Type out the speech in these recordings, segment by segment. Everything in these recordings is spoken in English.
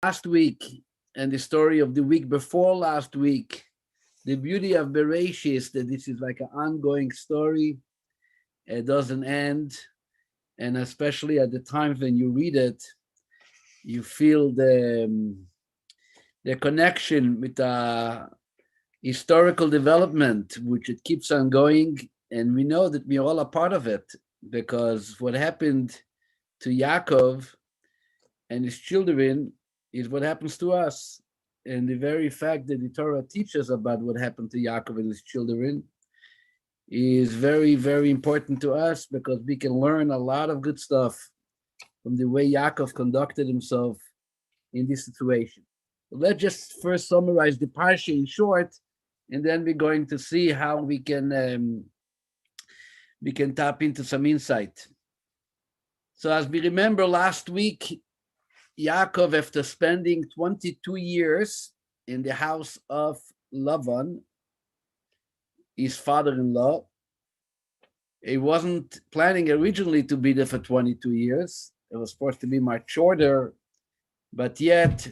last week and the story of the week before last week, the beauty of Bereshit is that this is like an ongoing story. It doesn't end. And especially at the times when you read it, you feel the connection with the historical development, which it keeps on going. And we know that we all are part of it because what happened to Yaakov and his children is what happens to us. And the very fact that the Torah teaches about what happened to Yaakov and his children is very, very important to us because we can learn a lot of good stuff from the way Yaakov conducted himself in this situation. Let's just first summarize the Parsha in short, and then we're going to see how we can tap into some insight. So as we remember last week, Yaakov, after spending 22 years in the house of Lavan, his father-in-law, he wasn't planning originally to be there for 22 years. It was supposed to be much shorter, but yet,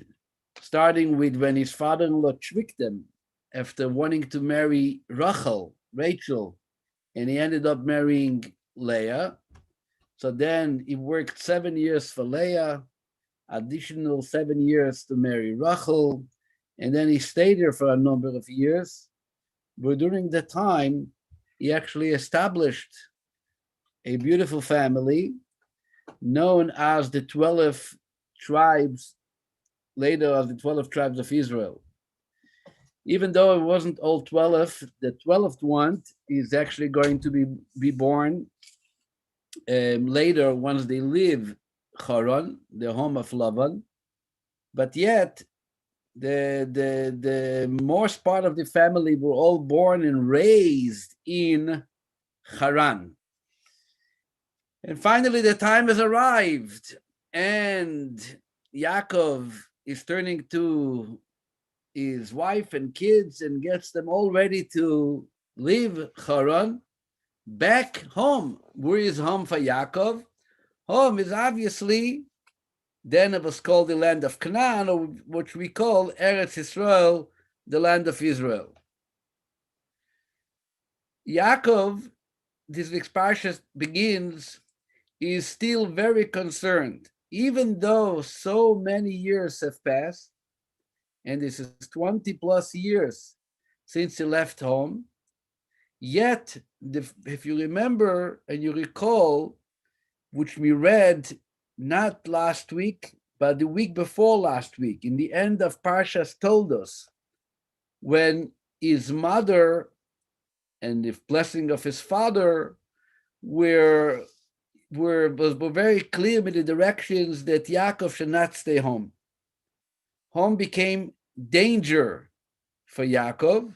starting with when his father-in-law tricked him after wanting to marry Rachel, and he ended up marrying Leah. So then he worked 7 years for Leah, additional 7 years to marry Rachel, and then he stayed there for a number of years. But during that time, he actually established a beautiful family known as the 12 tribes, later as the 12 tribes of Israel. Even though it wasn't all 12, the 12th one is actually going to be born later once they leave Haran, the home of Lavan. But yet, the most part of the family were all born and raised in Haran. And finally, the time has arrived, and Yaakov is turning to his wife and kids and gets them all ready to leave Haran back home. Where is home for Yaakov? Home is obviously, then it was called the land of Canaan, or which we call Eretz Israel, the land of Israel. Yaakov, this week's Parsha begins, is still very concerned, even though so many years have passed, and this is 20 plus years since he left home. Yet, if you remember and you recall, which we read not last week, but the week before last week, in the end of Parshas told us, when his mother and the blessing of his father were very clear with the directions that Yaakov should not stay home. Home became danger for Yaakov,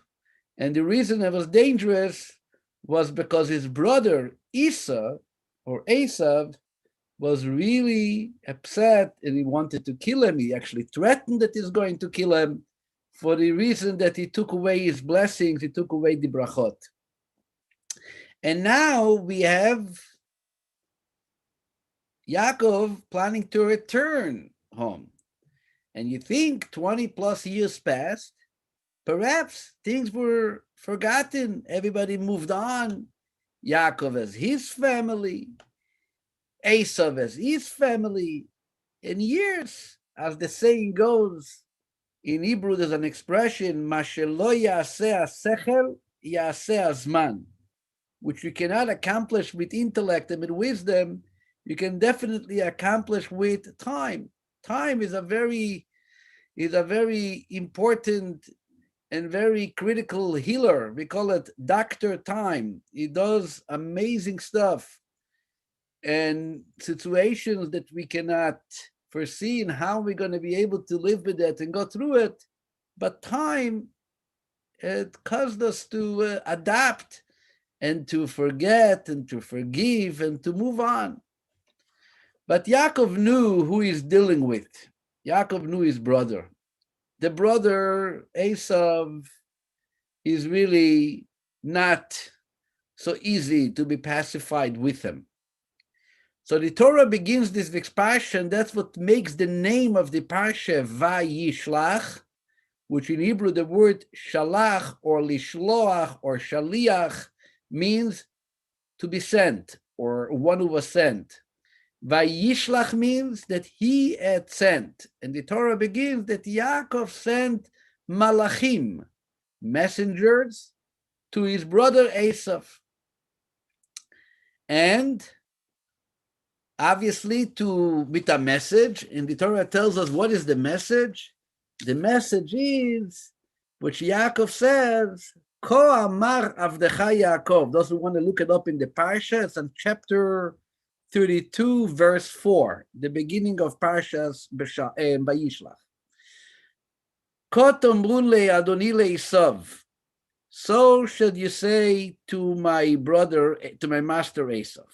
and the reason it was dangerous was because his brother Esav was really upset and he wanted to kill him. He actually threatened that he's going to kill him for the reason that he took away his blessings, he took away the brachot. And now we have Yaakov planning to return home. And you think 20 plus years passed, perhaps things were forgotten, everybody moved on. Yaakov has his family, Esav has his family. In years, as the saying goes, in Hebrew there's an expression, Mashelo yaseh sechel yaseh azman, which you cannot accomplish with intellect and with wisdom, you can definitely accomplish with time. Time is a very important and very critical healer. We call it Dr. Time. He does amazing stuff. And situations that we cannot foresee and how we're going to be able to live with it and go through it. But time, it caused us to adapt and to forget and to forgive and to move on. But Yaakov knew who he's dealing with. Yaakov knew his brother. The brother, Esav, is really not so easy to be pacified with him. So the Torah begins this week's Parsha, and that's what makes the name of the Parsha Vayishlach, which in Hebrew the word shalach or lishloach or shaliach means to be sent, or one who was sent. Vayishlach means that he had sent. And the Torah begins that Yaakov sent malachim, messengers, to his brother Esav. And obviously with a message, and the Torah tells us what is the message. The message is, which Yaakov says, Ko amar avdecha Yaakov. Those who want to look it up in the Parsha, it's on chapter 32, verse 4, the beginning of Parsha's Vayishlach. Ko tomru le'adoni le'esav. So should you say to my brother, to my master Esav.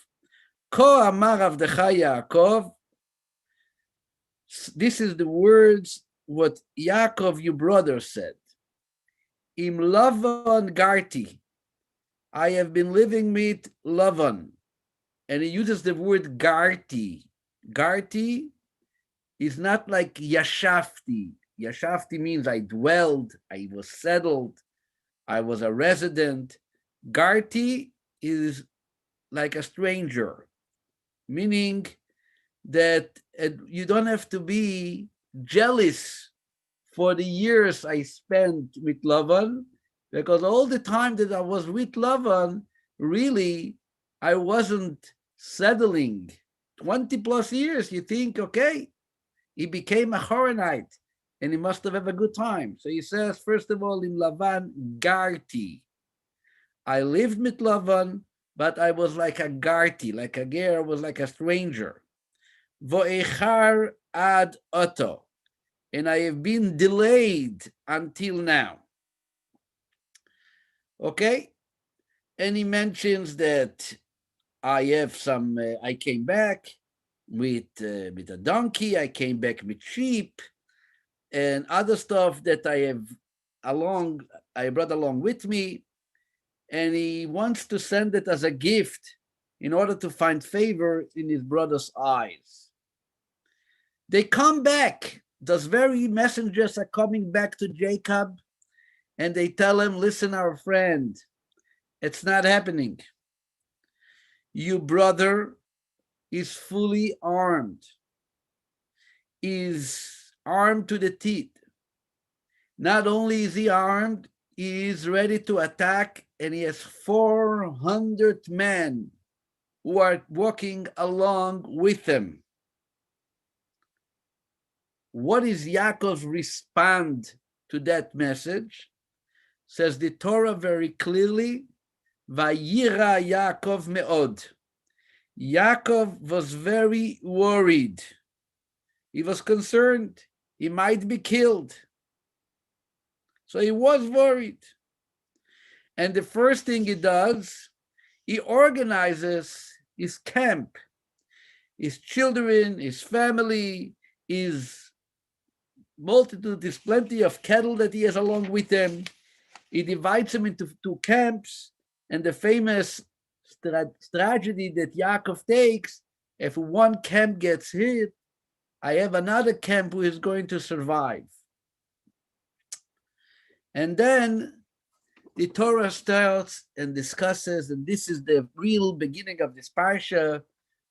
Ko amar avdecha Yaakov. This is the words what Yaakov, your brother, said. Im Lavan Garti. I have been living with Lavan. And he uses the word Garti. Garti is not like Yashafti. Yashafti means I dwelled, I was settled, I was a resident. Garti is like a stranger, meaning that you don't have to be jealous for the years I spent with Lavan, because all the time that I was with Lavan, really, I wasn't settling. 20 plus years, you think, okay, he became a Horonite, and he must have had a good time. So he says, first of all, in Lavan, Garti. I lived with Lavan, but I was like a Garti, like a ger, was like a stranger. Vo'echar ad oto. And I have been delayed until now. Okay? And he mentions that I have some, I came back with a donkey, I came back with sheep, and other stuff that I brought along with me. And he wants to send it as a gift in order to find favor in his brother's eyes. They come back. Those very messengers are coming back to Jacob, and they tell him, listen, our friend, it's not happening. Your brother is fully armed, is armed to the teeth. Not only is he armed, he is ready to attack, and he has 400 men who are walking along with him. What is Yaakov's response to that message? Says the Torah very clearly, Vayira Yaakov me'od. Yaakov was very worried. He was concerned he might be killed. So he was worried. And the first thing he does, he organizes his camp, his children, his family, his multitude, there's plenty of cattle that he has along with him. He divides them into 2 camps, and the famous strategy that Yaakov takes, if one camp gets hit, I have another camp who is going to survive. And then the Torah starts and discusses, and this is the real beginning of this Parsha,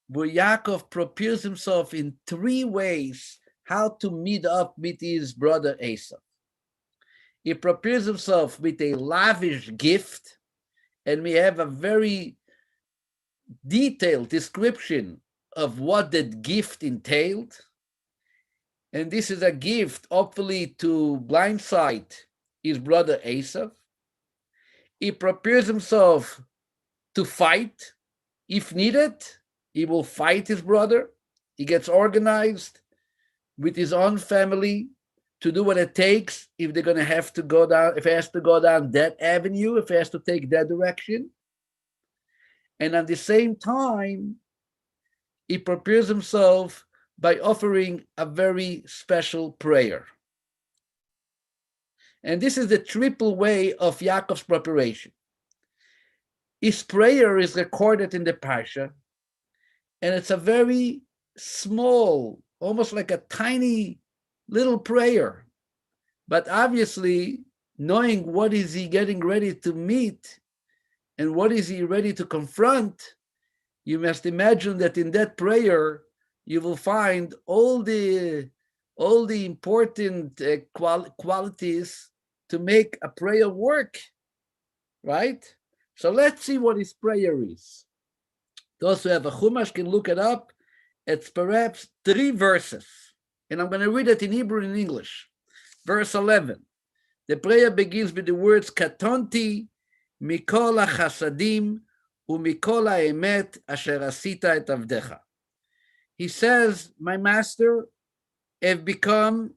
where Yaakov prepares himself in 3 ways how to meet up with his brother Esav. He prepares himself with a lavish gift, and we have a very detailed description of what that gift entailed. And this is a gift, hopefully, to blindside his brother Esav. He prepares himself to fight. If needed, he will fight his brother. He gets organized with his own family to do what it takes if they're going to have to go down, if he has to go down that avenue, if he has to take that direction. And at the same time, he prepares himself by offering a very special prayer. And this is the triple way of Yaakov's preparation. His prayer is recorded in the Parsha, And it's a very small, almost like a tiny little prayer. But obviously, knowing what is he getting ready to meet and what is he ready to confront, you must imagine that in that prayer, you will find all the important qualities to make a prayer work, right? So let's see what his prayer is. Those who have a chumash can look it up. It's perhaps 3 verses. And I'm going to read it in Hebrew and in English. Verse 11. The prayer begins with the words, Katonti mikol hachasadim umikol haemet asher asita et avdecha. He says, my master, have become,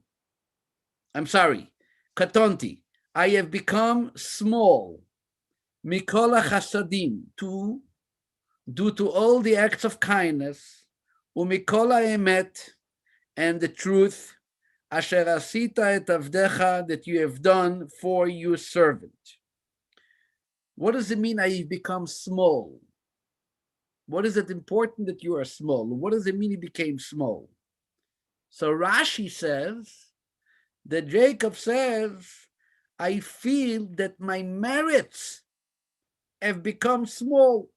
Katonti, I have become small, mikol hachasadim, due to all the acts of kindness, umikol haemet, and the truth, asher asita et avdecha, that you have done for your servant. What does it mean I have become small? What is it important that you are small? What does it mean he became small? So Rashi says that Jacob says, I feel that my merits have become small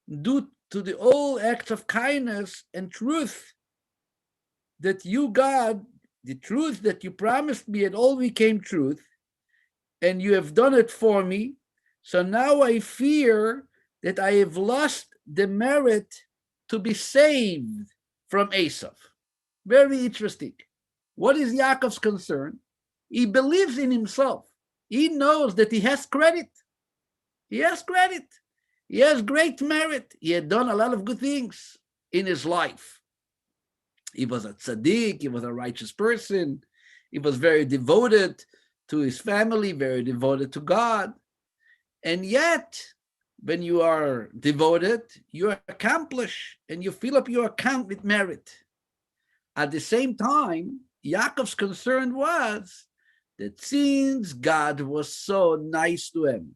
due to the all acts of kindness and truth that you, God, the truth that you promised me, it all became truth, and you have done it for me. So now I fear that I have lost the merit to be saved from Esav. Very interesting. What is Yaakov's concern? He believes in himself. He knows that he has credit. He has credit. He has great merit. He had done a lot of good things in his life. He was a tzaddik. He was a righteous person. He was very devoted to his family, very devoted to God. And yet, when you are devoted, you accomplish and you fill up your account with merit. At the same time, Yaakov's concern was that since God was so nice to him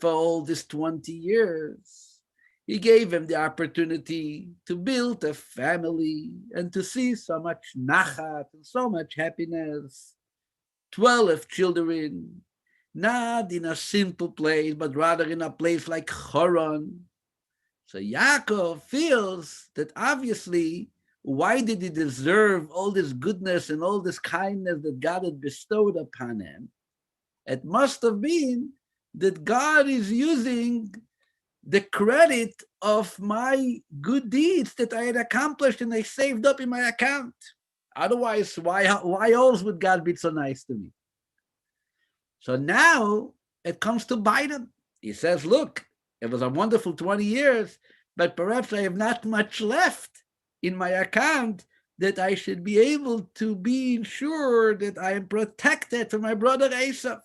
for all these 20 years, he gave him the opportunity to build a family and to see so much nachat and so much happiness. 12 children, not in a simple place, but rather in a place like Haran. So Yaakov feels that obviously, why did he deserve all this goodness and all this kindness that God had bestowed upon him? It must have been that God is using the credit of my good deeds that I had accomplished and I saved up in my account. Otherwise, why else would God be so nice to me? So now it comes to bite him. He says, look, it was a wonderful 20 years, but perhaps I have not much left in my account that I should be able to be sure that I am protected from my brother Esav.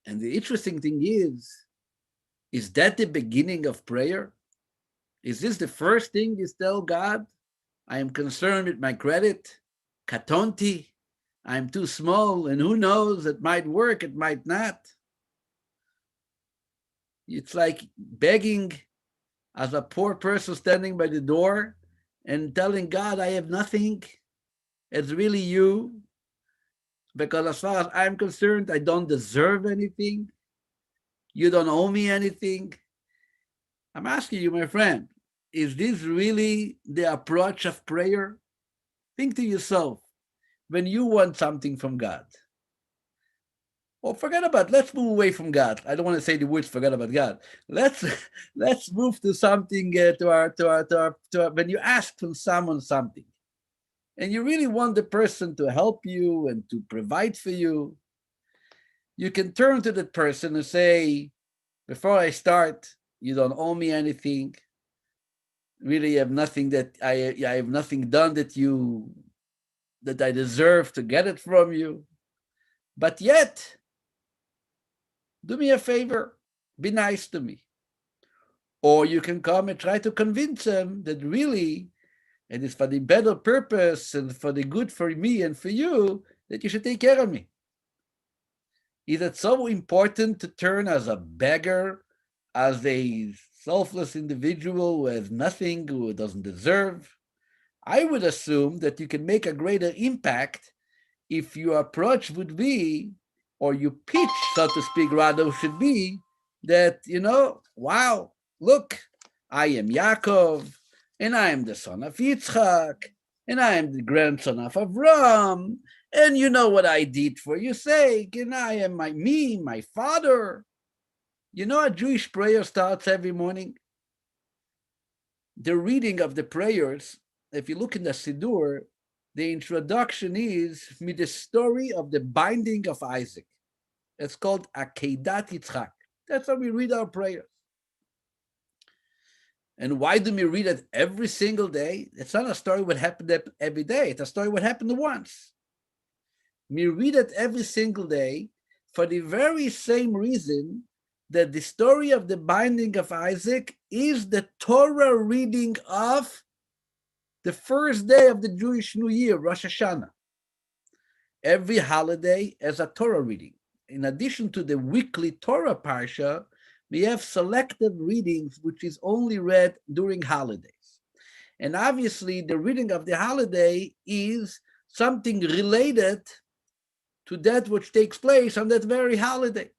And the interesting thing is that the beginning of prayer? Is this the first thing you tell God? I am concerned with my credit. Katonti, I'm too small, and who knows, it might work, it might not. It's like begging as a poor person standing by the door and telling God, I have nothing. It's really you. Because as far as I'm concerned, I don't deserve anything. You don't owe me anything. I'm asking you, my friend, is this really the approach of prayer? Think to yourself, when you want something from God, or forget about, let's move away from God. I don't want to say the words forget about God. Let's move to something to our when you ask from someone something, and you really want the person to help you and to provide for you, you can turn to that person and say, before I start, you don't owe me anything. Really, you have nothing that I have nothing done that I deserve to get it from you. But yet, do me a favor, be nice to me. Or you can come and try to convince them that really, and it's for the better purpose and for the good for me and for you, that you should take care of me. Is it so important to turn as a beggar, as a selfless individual who has nothing, who doesn't deserve? I would assume that you can make a greater impact if your approach would be, or your pitch, so to speak, rather, should be that, wow, look, I am Yaakov, and I am the son of Yitzchak, and I am the grandson of Avram, and you know what I did for your sake, and I am my father. You know, a Jewish prayer starts every morning. The reading of the prayers, if you look in the Siddur, the introduction is with the story of the binding of Isaac. It's called Akedat Yitzchak. That's how we read our prayers. And why do we read it every single day? It's not a story what happened every day. It's a story what happened once. We read it every single day for the very same reason that the story of the binding of Isaac is the Torah reading of the first day of the Jewish New Year, Rosh Hashanah. Every holiday has a Torah reading. In addition to the weekly Torah Parsha, we have selected readings which is only read during holidays. And obviously, the reading of the holiday is something related to that which takes place on that very holiday.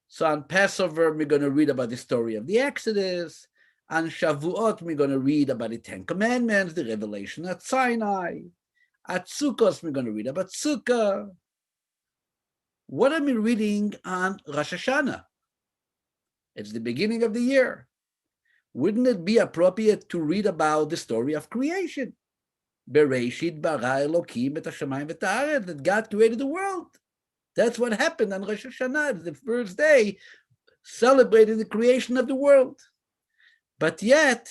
So on Passover, we're going to read about the story of the Exodus. On Shavuot, we're going to read about the Ten Commandments, the revelation at Sinai. At Sukkot, we're going to read about Sukkah. What am I reading on Rosh Hashanah? It's the beginning of the year. Wouldn't it be appropriate to read about the story of creation? Bereshit bara Elokim et hashamayim v'et haaretz, that God created the world. That's what happened on Rosh Hashanah. It's the first day celebrating the creation of the world. But yet,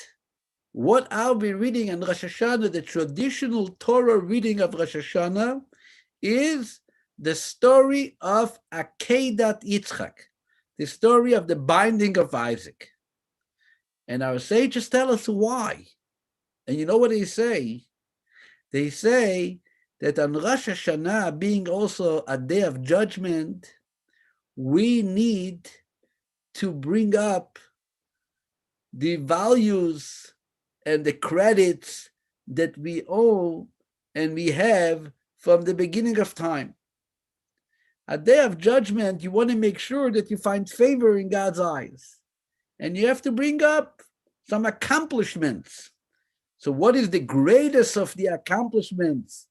what are we reading on Rosh Hashanah? The traditional Torah reading of Rosh Hashanah is the story of Akedat Yitzchak, the story of the binding of Isaac. And our sages tell us why. And you know what they say? They say that on Rosh Hashanah, being also a day of judgment, we need to bring up the values and the credits that we owe and we have from the beginning of time. A day of judgment, you want to make sure that you find favor in God's eyes. And you have to bring up some accomplishments. So what is the greatest of the accomplishments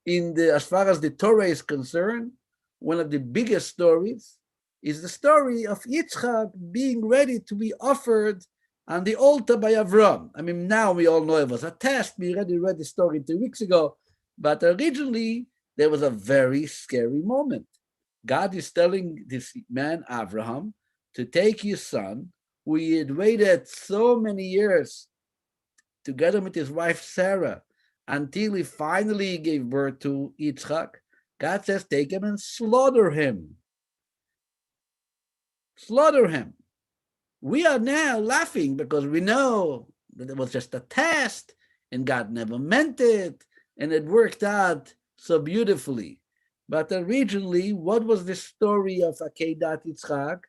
as far as the Torah is concerned? One of the biggest stories is the story of Yitzchak being ready to be offered on the altar by Avram. I mean, now we all know it was a test. We already read the story 2 weeks ago. But originally, there was a very scary moment. God is telling this man, Abraham, to take his son, who he had waited so many years together with his wife Sarah, until he finally gave birth to Yitzchak. God says, take him and slaughter him. Slaughter him. We are now laughing because we know that it was just a test and God never meant it and it worked out so beautifully. But originally, what was the story of Akedat Yitzchak?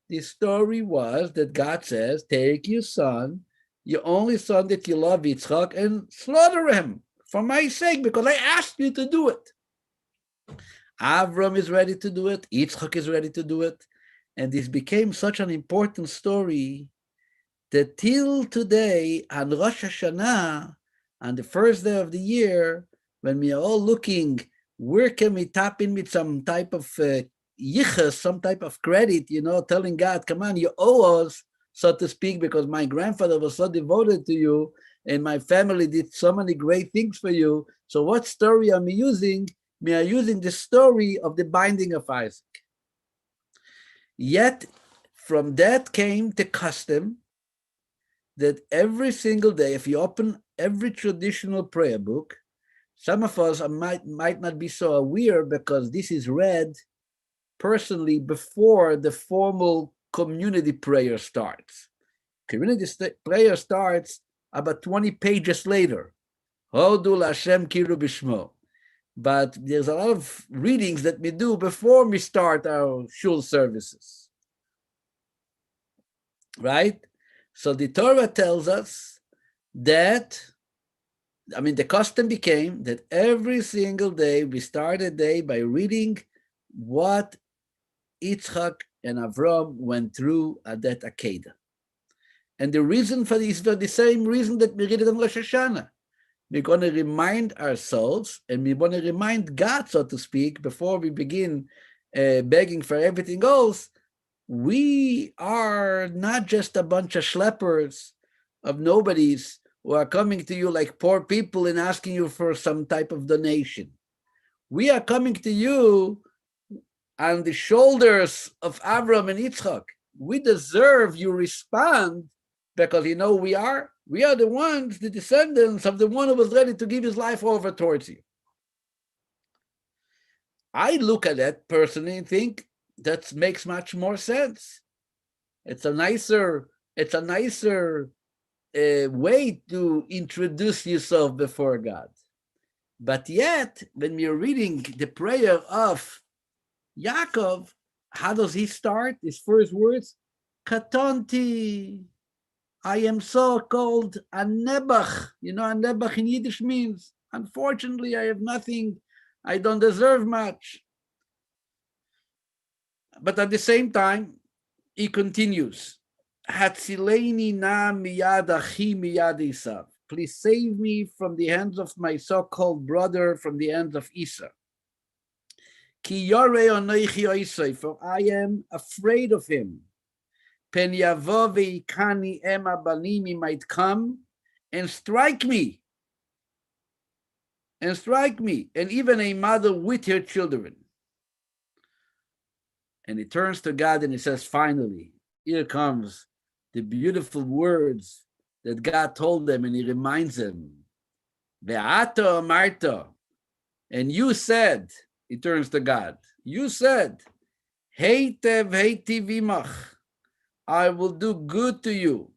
The story was that God says, take your son, your only son that you love, Yitzchak, and slaughter him for my sake, because I asked you to do it. Avram is ready to do it. Yitzchak is ready to do it. And this became such an important story that till today, on Rosh Hashanah, on the first day of the year, when we are all looking, where can we tap in with some type of yichus, some type of credit, telling God, come on, you owe us, so to speak, because my grandfather was so devoted to you and my family did so many great things for you. So what story am I using? We are using the story of the binding of Isaac. Yet from that came the custom that every single day, if you open every traditional prayer book, some of us might not be so aware because this is read personally before the formal community prayer starts. Community prayer starts about 20 pages later. Hodu Lashem Kiru Bishmo. but there's a lot of readings that we do before we start our shul services, right? So the Torah tells us that, the custom became that every single day we start a day by reading what Yitzchak and Avram went through at that Akedah. And the reason for this is the same reason that we read it on Rosh Hashanah. We're going to remind ourselves, and we want to remind God, so to speak, before we begin begging for everything else. We are not just a bunch of schleppers of nobodies who are coming to you like poor people and asking you for some type of donation. We are coming to you on the shoulders of Avram and Yitzchak. We deserve you respond, because we are the ones, the descendants of the one who was ready to give his life over towards you. I look at that personally and think that makes much more sense. It's a nicer way to introduce yourself before God. But yet, when we're reading the prayer of Yaakov, how does he start? His first words, Katonti, I am so called a nebach. A nebach in Yiddish means, unfortunately, I have nothing, I don't deserve much. But at the same time, he continues, Hatzileni na miyad achi miyad Esav. Please save me from the hands of my so-called brother, from the hands of Esau. Ki yorei onoichi oisei, for I am afraid of him. Pen yavo veikani ema banim, he might come and strike me. And even a mother with her children. And he turns to God and he says, finally, here comes the beautiful words that God told them, and he reminds them, Ve'ato amarto, and you said, he turns to God, you said, Heitev heitiv imach, I will do good to you.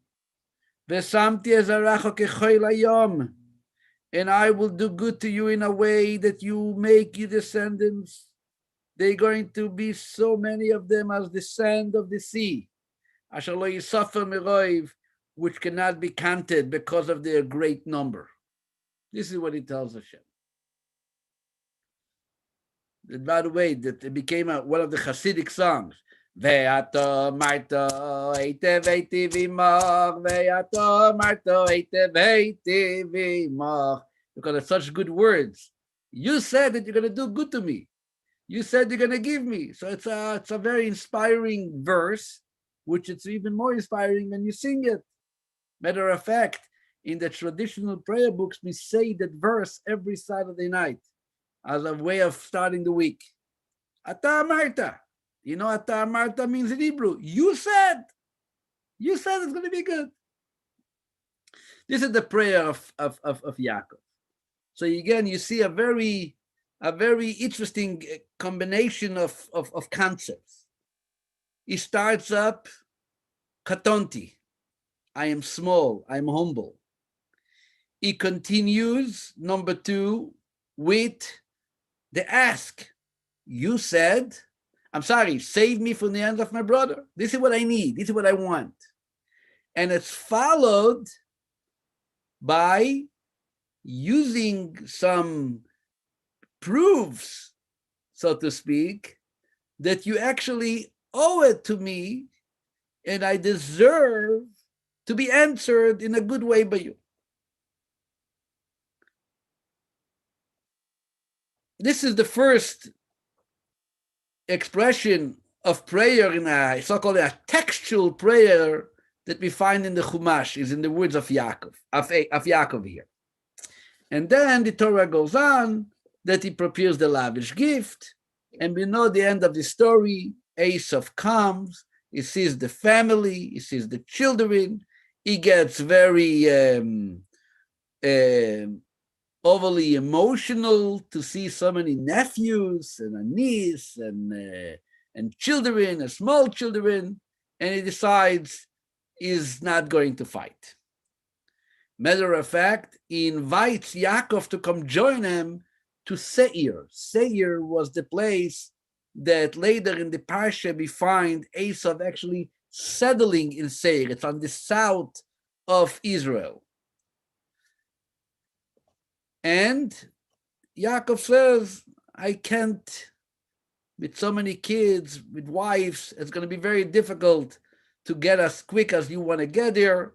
Ve'samti ezaracho kechoil hayom, and I will do good to you in a way that you make your descendants, they're going to be so many of them as the sand of the sea, asher lo yisafer meroiv, which cannot be counted because of their great number. This is what he tells Hashem. That, by the way, that it became one of the Hasidic songs. Ve'ato marto eitev heitiv imach, ve'ato marto eitev heitiv imach, because it's such good words. You said that you're going to do good to me. You said you're going to give me. So it's a very inspiring verse, which it's even more inspiring when you sing it. Matter of fact, in the traditional prayer books, we say that verse every Saturday night as a way of starting the week. Ata amarta. Ata amarta means in Hebrew, you said it's going to be good. This is the prayer of Yaakov. So again, you see a very interesting combination of concepts. He starts up, katonti, I am small, I'm humble. He continues, number 2, with the ask. You said, save me from the hands of my brother. This is what I need. This is what I want. And it's followed by using some proofs, so to speak, that you actually owe it to me and I deserve to be answered in a good way by you. This is the first expression of prayer in a so-called a textual prayer that we find in the Chumash, is in the words of Yaakov, of Yaakov here. And then the Torah goes on that he prepares the lavish gift, and we know the end of the story. Esav comes, he sees the family, he sees the children, he gets very overly emotional to see so many nephews and a niece and children and small children, and he decides he's not going to fight. Matter of fact, he invites Yaakov to come join him to Seir. Seir was the place that later in the Parsha we find Esav actually settling in Seir. It's on the south of Israel. And Yaakov says, I can't, with so many kids, with wives, it's going to be very difficult to get as quick as you want to get there.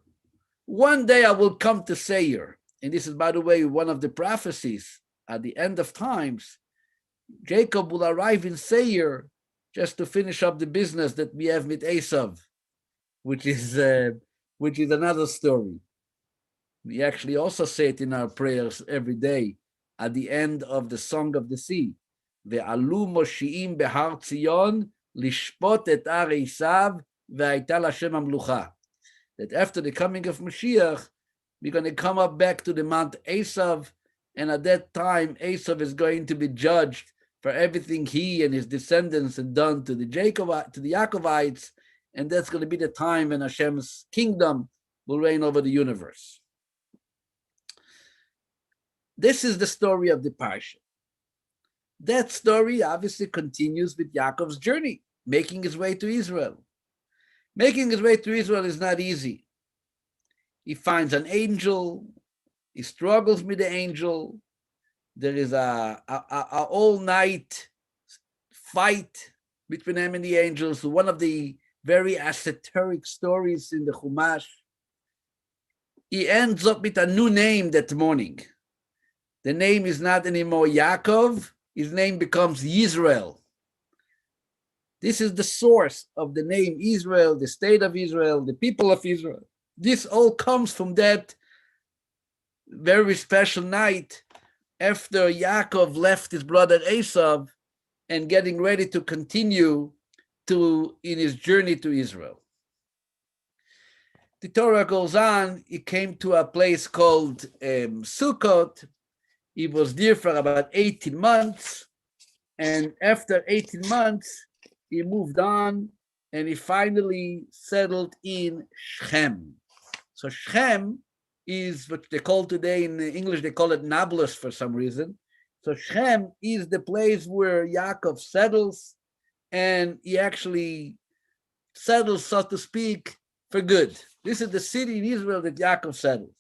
One day I will come to Seir. And this is, by the way, one of the prophecies at the end of times. Jacob will arrive in Seir just to finish up the business that we have with Esav, which is another story. We actually also say it in our prayers every day at the end of the Song of the Sea. Ve'alu Moshiim behar Tzion lishpot et ar Esav ve'ayta l'Hashem hamlucha. That after the coming of Mashiach, we're going to come up back to the Mount Esav, and at that time, Esav is going to be judged for everything he and his descendants had done to the Yacovites, and that's going to be the time when Hashem's kingdom will reign over the universe. This is the story of the Parsha. That story obviously continues with Yaakov's journey, making his way to Israel. Making his way to Israel is not easy. He finds an angel. He struggles with the angel. There is a all-night fight between him and the angels. One of the very esoteric stories in the Chumash. He ends up with a new name that morning. The name is not anymore Yaakov. His name becomes Yisrael. This is the source of the name Israel, the state of Israel, the people of Israel. This all comes from that very special night after Yaakov left his brother Esav and getting ready to continue in his journey to Israel. The Torah goes on. He came to a place called Sukkot. He was there for about 18 months. And after 18 months, he moved on and he finally settled in Shechem. So Shechem is what they call today in English, they call it Nablus for some reason. So Shechem is the place where Yaakov settles, and he actually settles, so to speak, for good. This is the city in Israel that Yaakov settles.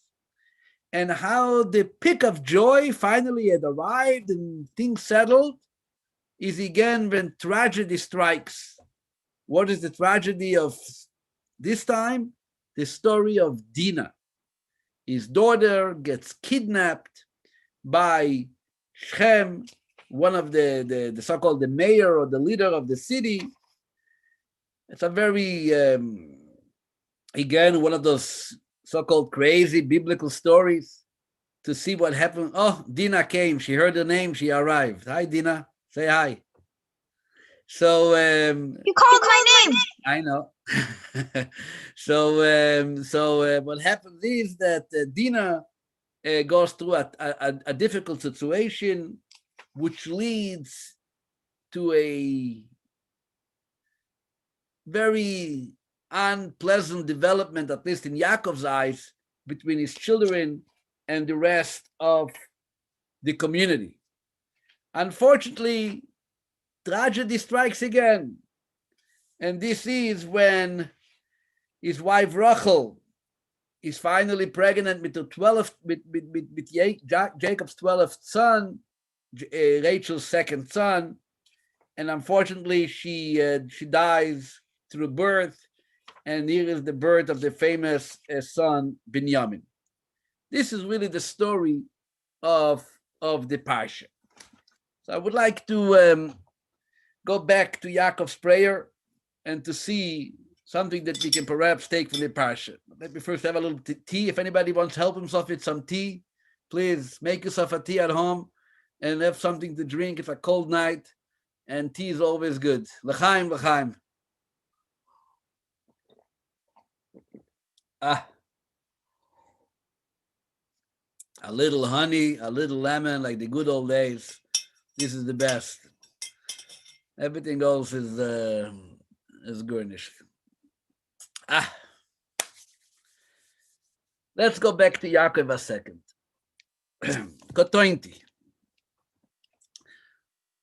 And how the pick of joy finally had arrived and things settled is again when tragedy strikes. What is the tragedy of this time? The story of Dinah. His daughter gets kidnapped by Shechem, one of the so-called the mayor or the leader of the city. It's a very, again, one of those so-called crazy biblical stories to see what happened. Oh, Dinah came. She heard the name. She arrived. Hi, Dinah. Say hi. So you called my name. I know. So what happens is that Dinah goes through a difficult situation, which leads to a very unpleasant development, at least in Yaakov's eyes, between his children and the rest of the community. Unfortunately, tragedy strikes again. And this is when his wife Rachel is finally pregnant with Jacob's 12th son, Rachel's second son, and unfortunately she dies through birth, and here is the birth of the famous son Binyamin. This is really the story of the Parsha. So I would like to go back to Yaakov's prayer and to see something that we can perhaps take from the Parsha. Let me first have a little tea. If anybody wants to help himself with some tea, please make yourself a tea at home and have something to drink. It's a cold night, and tea is always good. L'chaim, l'chaim. A little honey, a little lemon, like the good old days. This is the best. Everything else is garnished. Let's go back to Yaakov a second. Kotointi.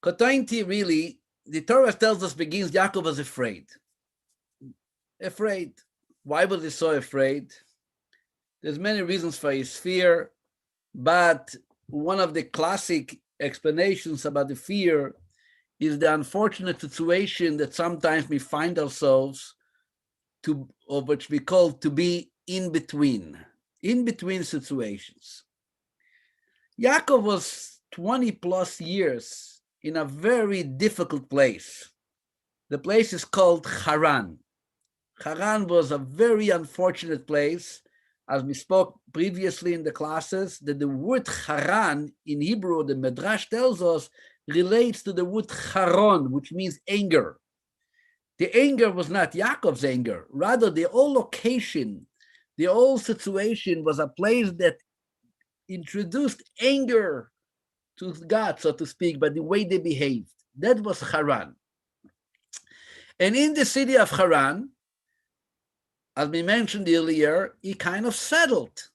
Kotainti, really, the Torah tells us begins Yaakov was afraid. Afraid. Why was he so afraid? There's many reasons for his fear, but one of the classic explanations about the fear is the unfortunate situation that sometimes we find ourselves to, or which we call to be in between situations. Yaakov was 20 plus years in a very difficult place. The place is called Haran. Haran was a very unfortunate place. As we spoke previously in the classes, that the word Haran in Hebrew, the Midrash tells us, relates to the word Haron, which means anger. The anger was not Yaakov's anger. Rather, the whole location, the whole situation was a place that introduced anger to God, so to speak, by the way they behaved. That was Haran. And in the city of Haran, as we mentioned earlier, he kind of settled.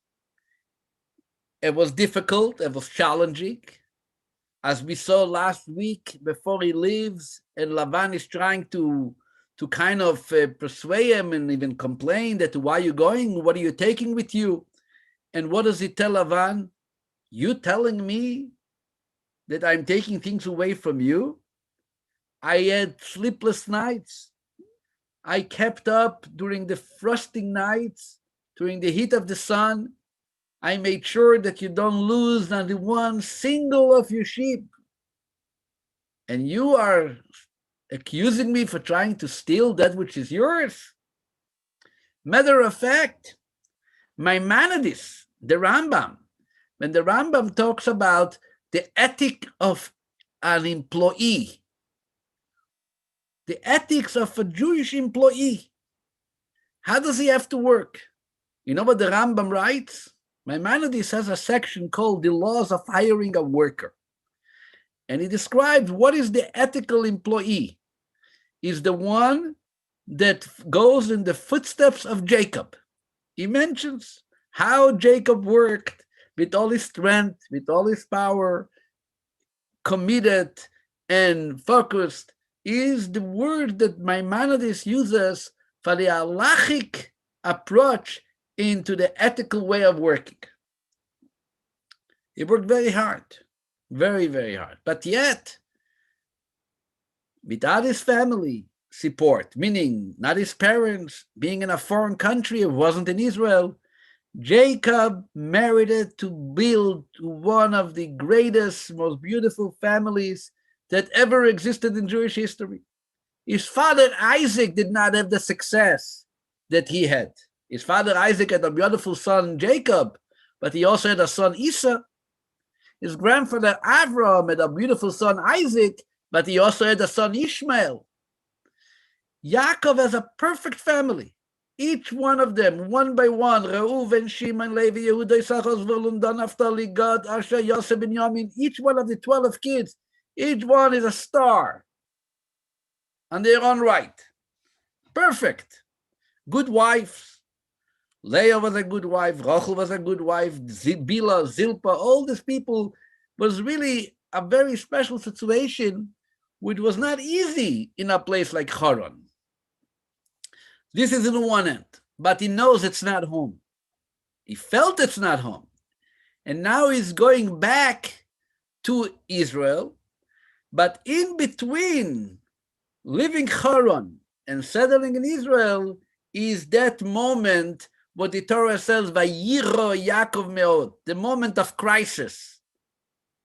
It was difficult, it was challenging. As we saw last week, before he leaves, and Lavan is trying to kind of persuade him and even complain that, why are you going? What are you taking with you? And what does he tell Lavan? You telling me that I'm taking things away from you? I had sleepless nights. I kept up during the frosting nights, during the heat of the sun. I made sure that you don't lose not one single of your sheep. And you are accusing me for trying to steal that which is yours? Matter of fact, Maimonides, the Rambam, when the Rambam talks about the ethic of an employee, the ethics of a Jewish employee, how does he have to work? You know what the Rambam writes? Maimonides has a section called the laws of hiring a worker. And he describes what is the ethical employee. Is the one that goes in the footsteps of Jacob. He mentions how Jacob worked with all his strength, with all his power, committed and focused, is the word that Maimonides uses for the halachic approach into the ethical way of working. He worked very hard, very, very hard. But yet, without his family support, meaning not his parents, being in a foreign country, it wasn't in Israel, Jacob merited to build one of the greatest, most beautiful families that ever existed in Jewish history. His father Isaac did not have the success that he had. His father Isaac had a beautiful son, Jacob, but he also had a son, Esau. His grandfather Avraham had a beautiful son, Isaac, but he also had a son, Ishmael. Yaakov has a perfect family. Each one of them, one by one, Reuven, Shimon, Levi, Yehuda, Issachar, Zvulun, Dan, Naphtali, Gad, Asher, Yosef, Binyamin, each one of the 12 kids, each one is a star on their own right. Perfect. Good wives. Leah was a good wife. Rachel was a good wife. Bila, Zilpa, all these people was really a very special situation, which was not easy in a place like Haran. This is in one end, but he knows it's not home. He felt it's not home. And now he's going back to Israel, but in between living Haran and settling in Israel is that moment what the Torah says, Vayiro Yaakov meod, the moment of crisis.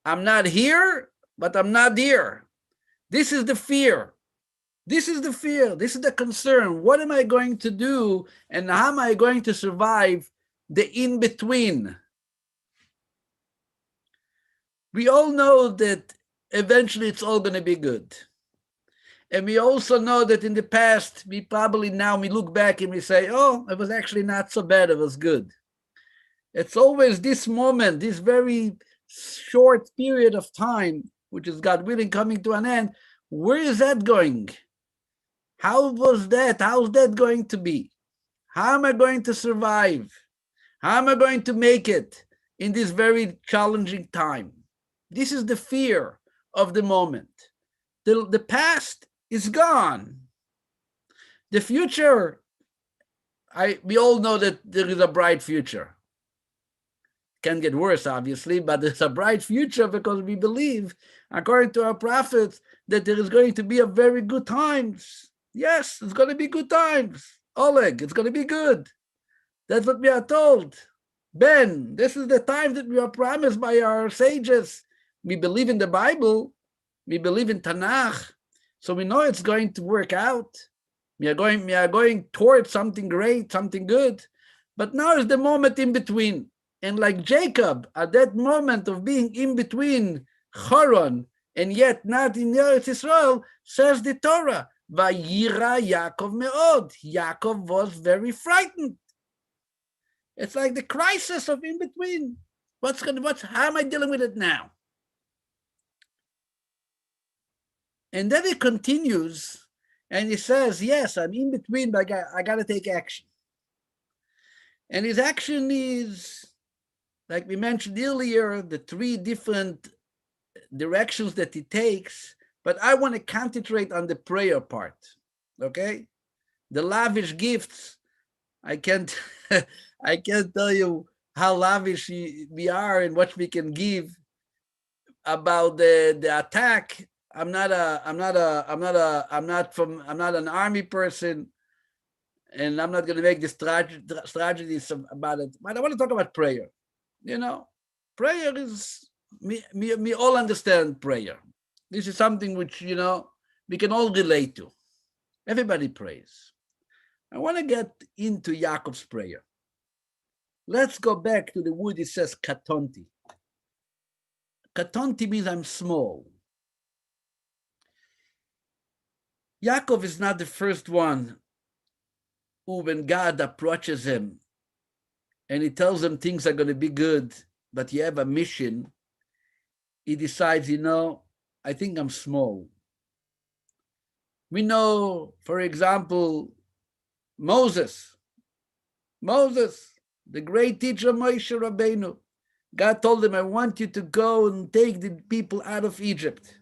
I'm not here, but I'm not there. This is the fear. This is the fear. This is the concern. What am I going to do, and how am I going to survive the in-between? We all know that eventually it's all going to be good. And we also know that in the past, we look back and we say, oh, it was actually not so bad, it was good. It's always this moment, this very short period of time, which is God willing coming to an end. Where is that going? How was that? How's that going to be? How am I going to survive? How am I going to make it in this very challenging time? This is the fear. of the moment. The past is gone. The future, we all know that there is a bright future. Can get worse, obviously, but there's a bright future because we believe, according to our prophets, that there is going to be a very good times. Yes, it's going to be good times. Oleg, it's going to be good. That's what we are told. Ben, this is the time that we are promised by our sages. We believe in the Bible. We believe in Tanakh. So we know it's going to work out. We are going towards something great, something good. But now is the moment in between. And like Jacob, at that moment of being in between Haran and yet not in Eretz Israel, says the Torah, Vayira Yaakov me'od. Yaakov was very frightened. It's like the crisis of in between. How am I dealing with it now? And then it continues, and he says, yes, I'm in between, but I got to take action. And his action is, like we mentioned earlier, the three different directions that he takes, but I want to concentrate on the prayer part, okay? The lavish gifts, I can't tell you how lavish we are and what we can give. About the attack, I'm not an army person, and I'm not going to make this tragedies about it. But I want to talk about prayer. Prayer is we all understand prayer. This is something which we can all relate to. Everybody prays. I want to get into Yaakov's prayer. Let's go back to the word. It says katonti. Katonti means I'm small. Yaakov is not the first one who, when God approaches him and he tells him things are going to be good, but you have a mission, he decides, I think I'm small. We know, for example, Moses, the great teacher Moshe Rabbeinu. God told him, I want you to go and take the people out of Egypt.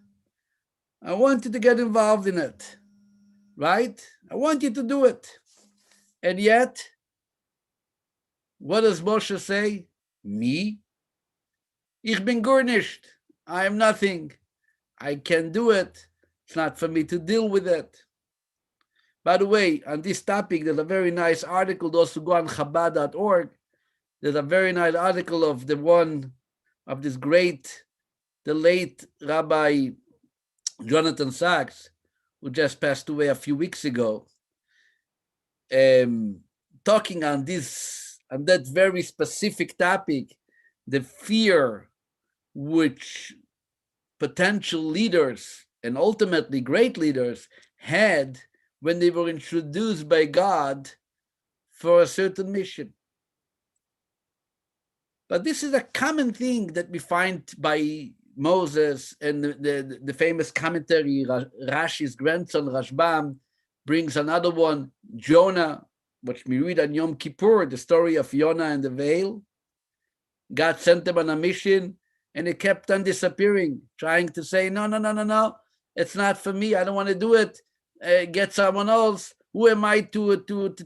I want you to get involved in it, right? I want you to do it. And yet, what does Moshe say? Me? Ich bin gar nicht. I am nothing. I can do it. It's not for me to deal with it. By the way, on this topic, there's a very nice article. Those who go on Chabad.org, there's a very nice article of the late Rabbi Jonathan Sachs, who just passed away a few weeks ago, talking on that very specific topic, the fear which potential leaders and ultimately great leaders had when they were introduced by God for a certain mission. But this is a common thing that we find by Moses, and the famous commentary, Rashi's grandson, Rashbam, brings another one, Jonah, which we read on Yom Kippur, the story of Jonah and the whale. God sent him on a mission, and he kept on disappearing, trying to say, no, it's not for me, I don't want to do it, get someone else. Who am I to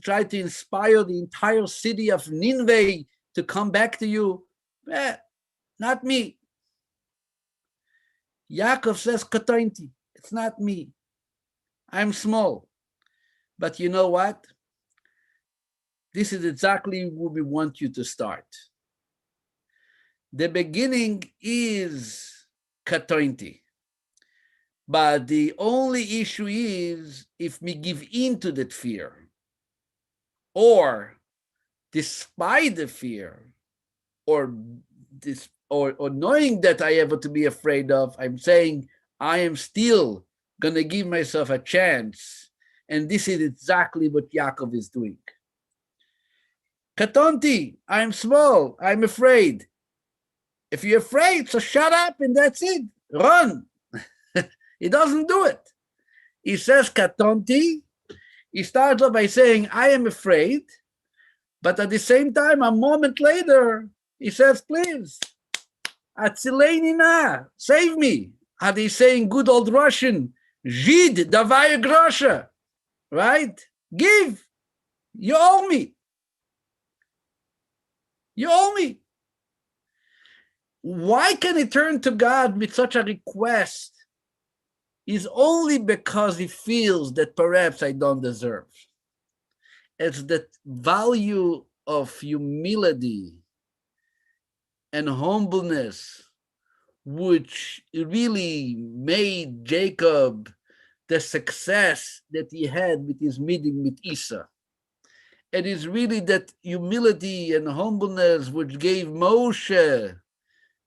try to inspire the entire city of Nineveh to come back to you? Not me. Yaakov says, Katonti, it's not me. I'm small. But you know what? This is exactly where we want you to start. The beginning is Katonti. But the only issue is if we give in to that fear, or despite the fear, or knowing that I have what to be afraid of, I'm saying I am still going to give myself a chance. And this is exactly what Yaakov is doing. Katonti, I'm small, I'm afraid. If you're afraid, so shut up and that's it. Run. He doesn't do it. He says Katonti. He starts off by saying, I am afraid. But at the same time, a moment later, he says, please, Atzileni na, save me. How they say in good old Russian, Zhid davai grosha, right? Give. You owe me. You owe me. Why can he turn to God with such a request? Is only because he feels that perhaps I don't deserve. It's that value of humility and humbleness which really made Jacob the success that he had with his meeting with Esau. It is really that humility and humbleness which gave Moshe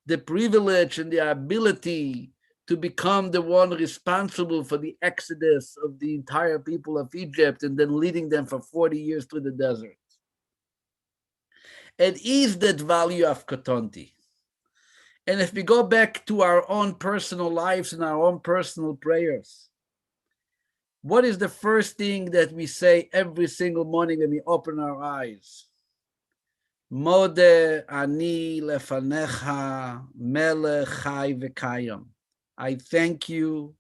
the privilege and the ability to become the one responsible for the exodus of the entire people of Egypt and then leading them for 40 years through the desert. It is that value of Katonti. And if we go back to our own personal lives and our own personal prayers, what is the first thing that we say every single morning when we open our eyes? Mode ani lefanecha melech chai v'kayam. I thank you,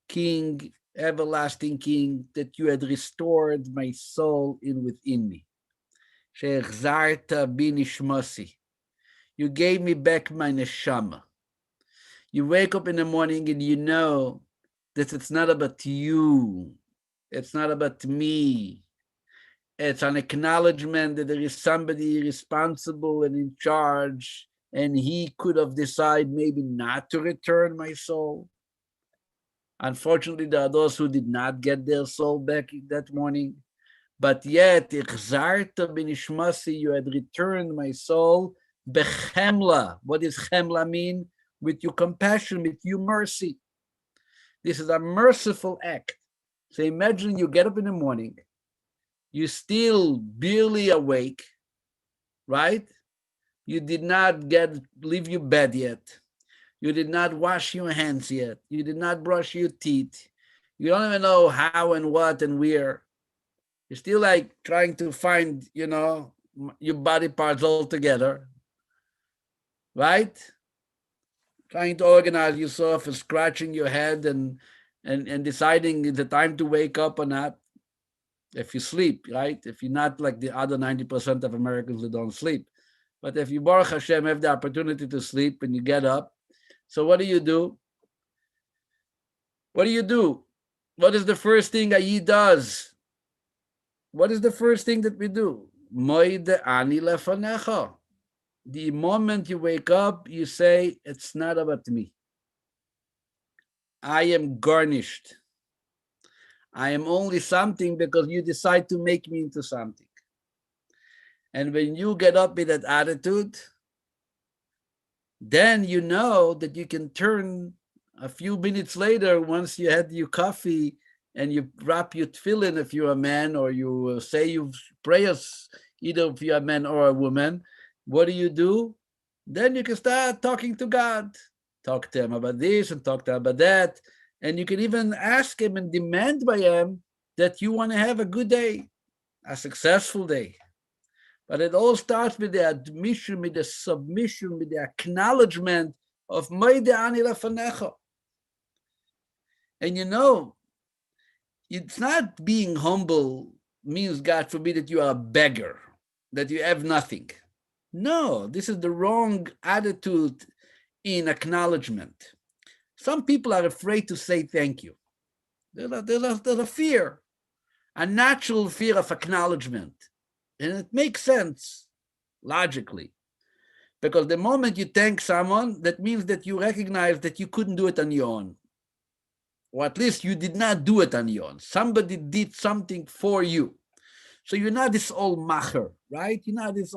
King, everlasting King, that you had restored my soul in within me. She'echzarta bi nishmasi. You gave me back my neshama. You wake up in the morning and you know that it's not about you. It's not about me. It's an acknowledgement that there is somebody responsible and in charge, and he could have decided maybe not to return my soul. Unfortunately, there are those who did not get their soul back that morning. But yet, Ichzarta b'nishmasi, you had returned my soul, bechemla. What does chemla mean? With your compassion, with your mercy. This is a merciful act. So imagine you get up in the morning, you're still barely awake, right? You did not leave your bed yet. You did not wash your hands yet. You did not brush your teeth. You don't even know how and what and where. You're still like trying to find, your body parts all together, right? Trying to organize yourself and scratching your head and deciding it's the time to wake up or not. If you sleep, right? If you're not like the other 90% of Americans who don't sleep. But if you, Baruch Hashem, have the opportunity to sleep and you get up, so what do you do? What do you do? What is the first thing a Yid does? What is the first thing that we do? Moide ani lefanecha. The moment you wake up, you say, it's not about me. I am garnished. I am only something because you decide to make me into something. And when you get up with that attitude, then you know that you can turn a few minutes later, once you had your coffee and you wrap your tefillin if you're a man, or you say your prayers, either if you're a man or a woman, what do? Then you can start talking to God. Talk to him about this and talk to him about that. And you can even ask him and demand by him that you want to have a good day, a successful day. But it all starts with the admission, with the submission, with the acknowledgement of Moide ani lefanecha. And it's not being humble means, God forbid, that you are a beggar, that you have nothing. No, this is the wrong attitude in acknowledgement. Some people are afraid to say thank you. There's a fear, a natural fear of acknowledgement. And it makes sense logically. Because the moment you thank someone, that means that you recognize that you couldn't do it on your own. Or at least you did not do it on your own. Somebody did something for you. So you're not this old macher, right? You're not this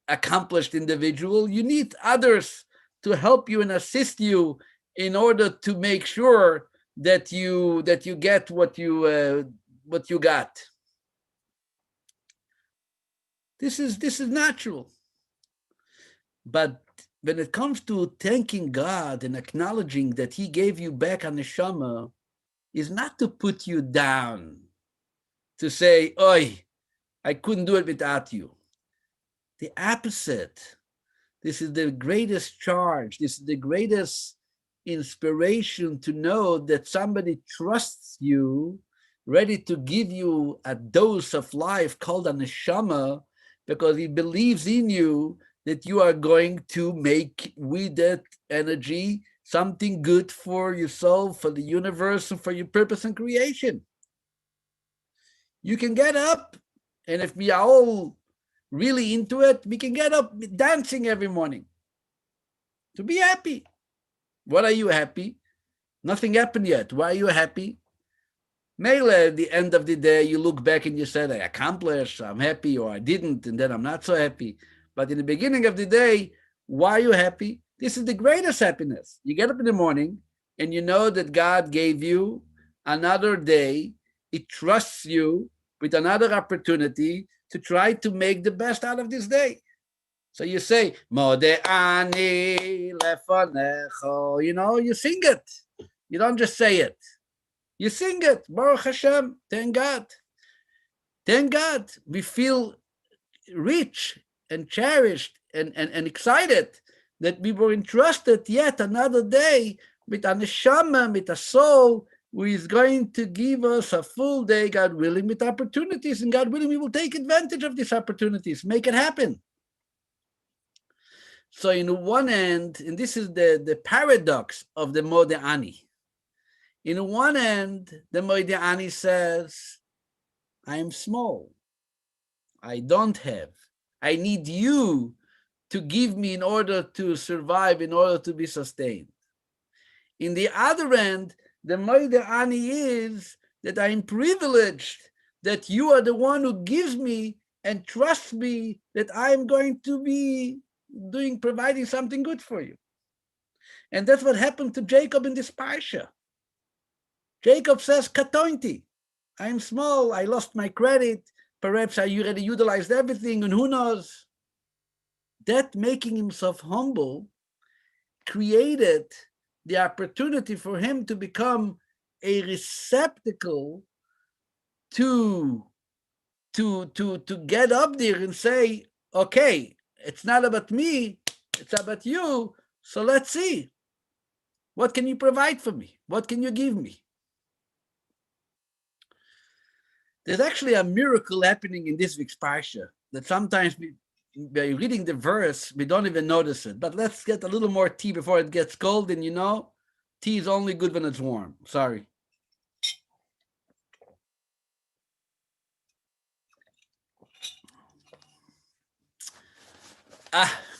accomplished individual. You need others to help you and assist you in order to make sure that you get what you got. This is natural. But when it comes to thanking God and acknowledging that He gave you back a neshama, is not to put you down, to say, "Oi, I couldn't do it without you." The opposite. This is the greatest charge. This is the greatest inspiration to know that somebody trusts you, ready to give you a dose of life called a neshama, because he believes in you that you are going to make with that energy something good for yourself, for the universe, and for your purpose and creation. You can get up, and if we are all really into it, we can get up dancing every morning to be happy. What are you happy? Nothing happened yet. Why are you happy? Maybe at the end of the day, you look back and you said, I accomplished, I'm happy, or I didn't, and then I'm not so happy. But in the beginning of the day, why are you happy? This is the greatest happiness. You get up in the morning and you know that God gave you another day. He trusts you with another opportunity to try to make the best out of this day. So you say, Mode'ani lefanecho, you sing it. You don't just say it. You sing it. Baruch Hashem. Thank God. Thank God. We feel rich and cherished and excited that we were entrusted yet another day with a neshama, with a soul who is going to give us a full day, God willing, with opportunities. And God willing, we will take advantage of these opportunities, make it happen. So in one end, and this is the paradox of the Mode'ani. In one end, the Mode'ani says, I am small. I don't have. I need you to give me in order to survive, in order to be sustained. In the other end, the Mode'ani is that I am privileged, that you are the one who gives me and trusts me that I am going to be providing something good for you. And that's what happened to Jacob in this Parsha. Jacob says, Katonti, I am small, I lost my credit, perhaps I already utilized everything, and who knows? That making himself humble created the opportunity for him to become a receptacle to get up there and say, okay, it's not about me, it's about you, so let's see. What can you provide for me? What can you give me? There's actually a miracle happening in this week's Parsha that sometimes by reading the verse, we don't even notice it. But let's get a little more tea before it gets cold. And tea is only good when it's warm. Sorry.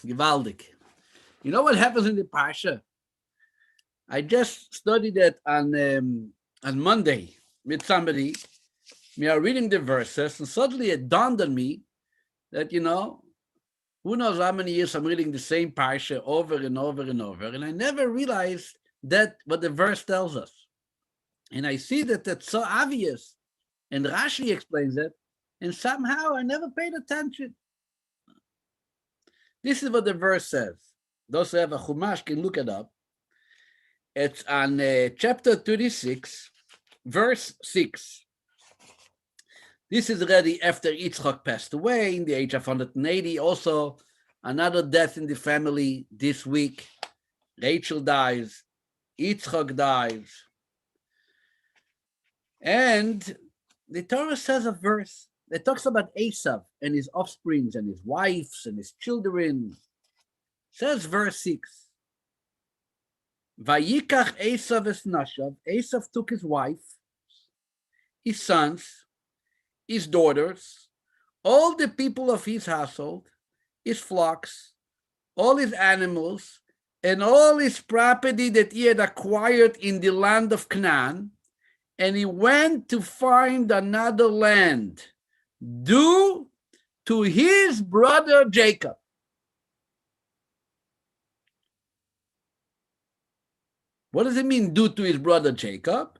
Gewaldig. You know what happens in the Parsha? I just studied it on Monday with somebody. We are reading the verses, and suddenly it dawned on me that, who knows how many years I'm reading the same Parsha over and over and over, and I never realized that what the verse tells us. And I see that that's so obvious, and Rashi explains it, and somehow I never paid attention. This is what the verse says. Those who have a Chumash can look it up. It's on chapter 36, verse 6. This is already after Yitzchak passed away in the age of 180. Also, another death in the family this week. Rachel dies. Yitzchak dies. And the Torah says a verse that talks about Esav and his offsprings and his wives and his children. It says verse 6. Vayikach Esav es nashav. Esav took his wife, his sons, his daughters, all the people of his household, his flocks, all his animals, and all his property that he had acquired in the land of Canaan, and he went to find another land, due to his brother Jacob. What does it mean, due to his brother Jacob?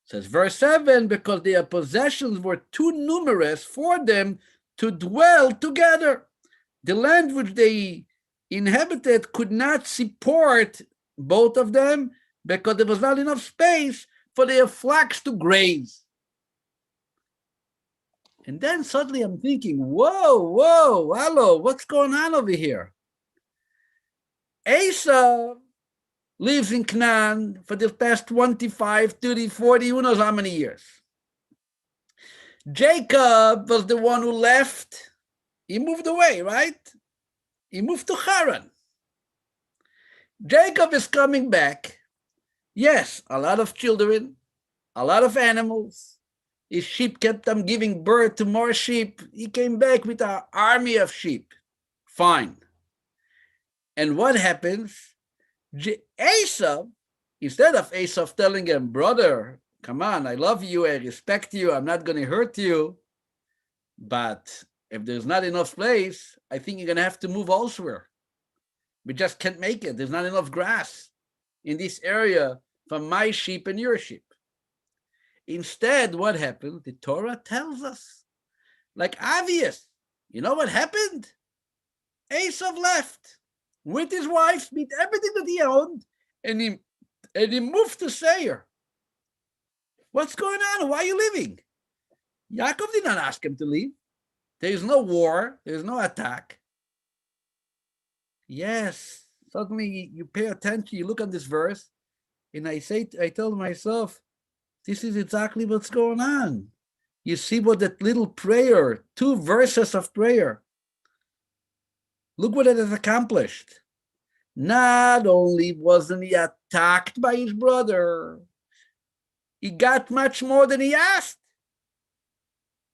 Says verse 7, because their possessions were too numerous for them to dwell together. The land which they inhabited could not support both of them because there was not enough space for their flocks to graze. And then suddenly I'm thinking, whoa, hello, what's going on over here? Esau lives in Canaan for the past 25, 30, 40, who knows how many years. Jacob was the one who left. He moved away, right? He moved to Haran. Jacob is coming back. Yes, a lot of children, a lot of animals. His sheep kept on giving birth to more sheep. He came back with an army of sheep. Fine. And what happens? Esau, instead of Esau telling him, brother, come on, I love you, I respect you, I'm not going to hurt you, but if there's not enough place, I think you're going to have to move elsewhere. We just can't make it. There's not enough grass in this area for my sheep and your sheep. Instead, what happened? The Torah tells us, like obvious. You know what happened? Esau left with his wife, with everything that he owned, and he moved to Seir. What's going on? Why are you leaving? Yaakov did not ask him to leave. There is no war. There is no attack. Yes, suddenly you pay attention, you look at this verse, and I tell myself, this is exactly what's going on. You see what that little prayer, 2 verses of prayer, look what it has accomplished. Not only wasn't he attacked by his brother, he got much more than he asked.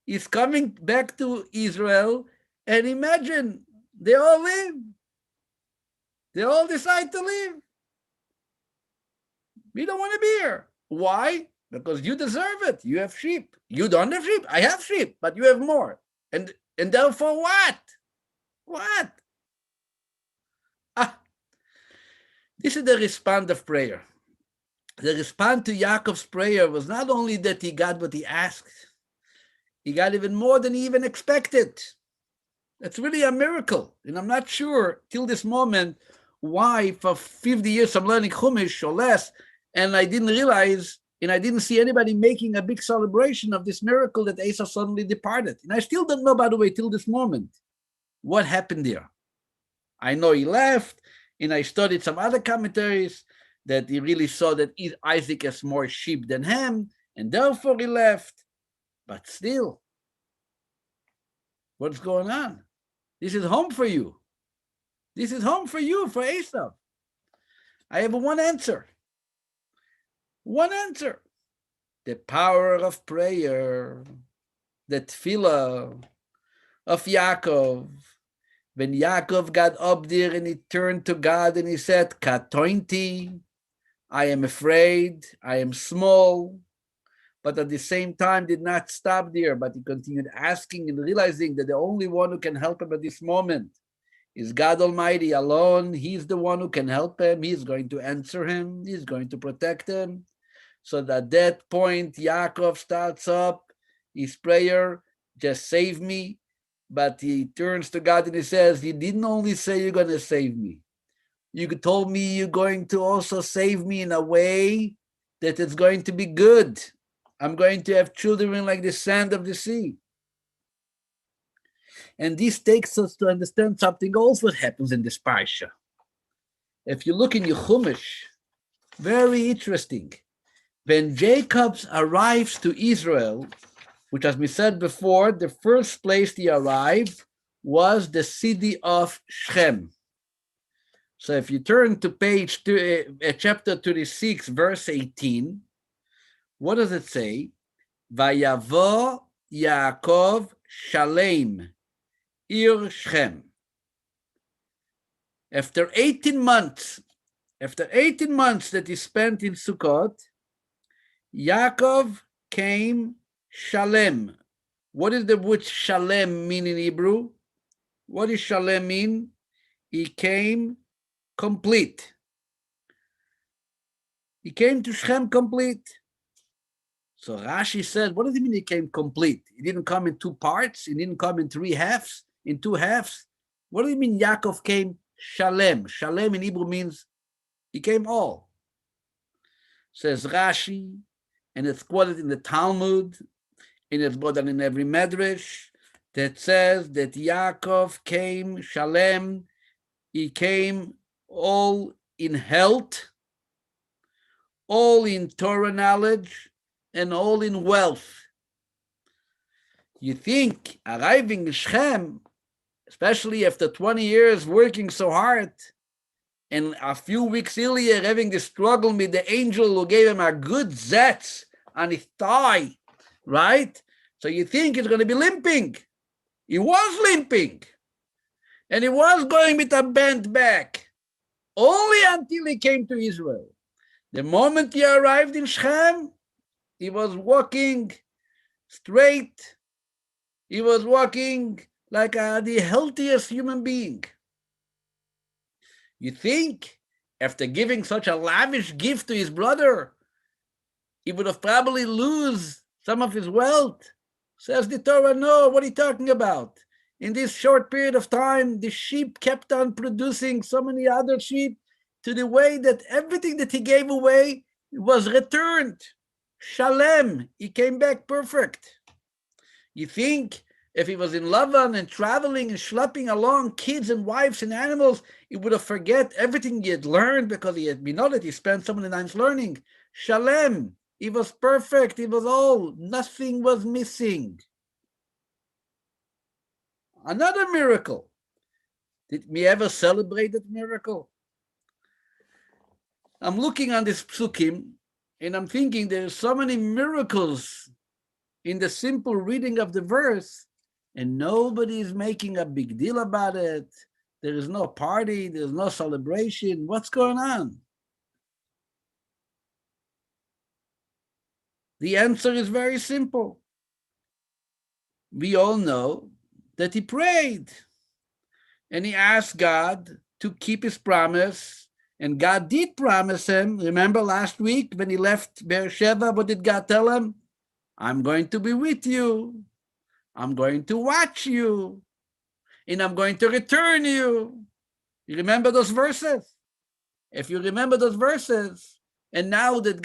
He's coming back to Israel, and imagine, they all leave. They all decide to leave. We don't want to be here. Why? Because you deserve it. You have sheep. You don't have sheep. I have sheep, but you have more. And therefore what? What? This is the response of prayer. The response to Yaakov's prayer was not only that he got what he asked, he got even more than he even expected. That's really a miracle. And I'm not sure till this moment why for 50 years I'm learning Chumash or less, and I didn't realize, and I didn't see anybody making a big celebration of this miracle that Esau suddenly departed. And I still don't know, by the way, till this moment, what happened there. I know he left, and I studied some other commentaries that he really saw that Isaac has more sheep than him, and therefore he left. But still, what's going on? This is home for you. This is home for you, for Esau. I have one answer. One answer. The power of prayer, the tefillah of Yaakov. When Yaakov got up there and he turned to God and he said, Katointi, I am afraid, I am small, but at the same time did not stop there, but he continued asking and realizing that the only one who can help him at this moment is God Almighty alone. He's the one who can help him. He's going to answer him. He's going to protect him. So at that point, Yaakov starts up his prayer, just save me. But he turns to God and he says, you didn't only say you're going to save me. You told me you're going to also save me in a way that it's going to be good. I'm going to have children like the sand of the sea. And this takes us to understand something else what happens in this Parsha. If you look in your Chumash, very interesting. When Jacob arrives to Israel, which has been said before, the first place he arrived was the city of Shechem. So if you turn to chapter 36, verse 18, what does it say? Vayavo Yaakov Shalem, Ir Shechem. After 18 months that he spent in Sukkot, Yaakov came Shalem. What does the word Shalem mean in Hebrew? What does Shalem mean? He came complete. He came to Shechem complete. So Rashi said, what does it mean he came complete? He didn't come in 2 parts. He didn't come in 3 halves, in 2 halves. What does it mean Yaakov came Shalem? Shalem in Hebrew means he came all. Says Rashi, and it's quoted in the Talmud, and it's quoted in every Medrash, that says that Yaakov came Shalem, he came all in health, all in Torah knowledge, and all in wealth. You think arriving in Shechem, especially after 20 years working so hard, and a few weeks earlier having the struggle with the angel who gave him a good zets on his thigh, right? So you think he's going to be limping. He was limping. And he was going with a bent back. Only until he came to Israel. The moment he arrived in Shechem, he was walking straight. He was walking like the healthiest human being. You think after giving such a lavish gift to his brother, he would have probably lose some of his wealth? Says the Torah, no, what are you talking about? In this short period of time, the sheep kept on producing so many other sheep to the way that everything that he gave away was returned. Shalem, he came back perfect. You think if he was in Lavan and traveling and schlepping along kids and wives and animals, he would have forget everything he had learned because we know that he spent so many times learning. Shalem, he was perfect, he was all, nothing was missing. Another miracle. Did we ever celebrate that miracle? I'm looking on this psukim and I'm thinking there's so many miracles in the simple reading of the verse, and nobody is making a big deal about it. There is no party, there's no celebration. What's going on? The answer is very simple. We all know that he prayed and he asked God to keep his promise, and God did promise him. Remember last week when he left Beersheba, what did God tell him? I'm going to be with you. I'm going to watch you. And I'm going to return you. You remember those verses? If you remember those verses, and now that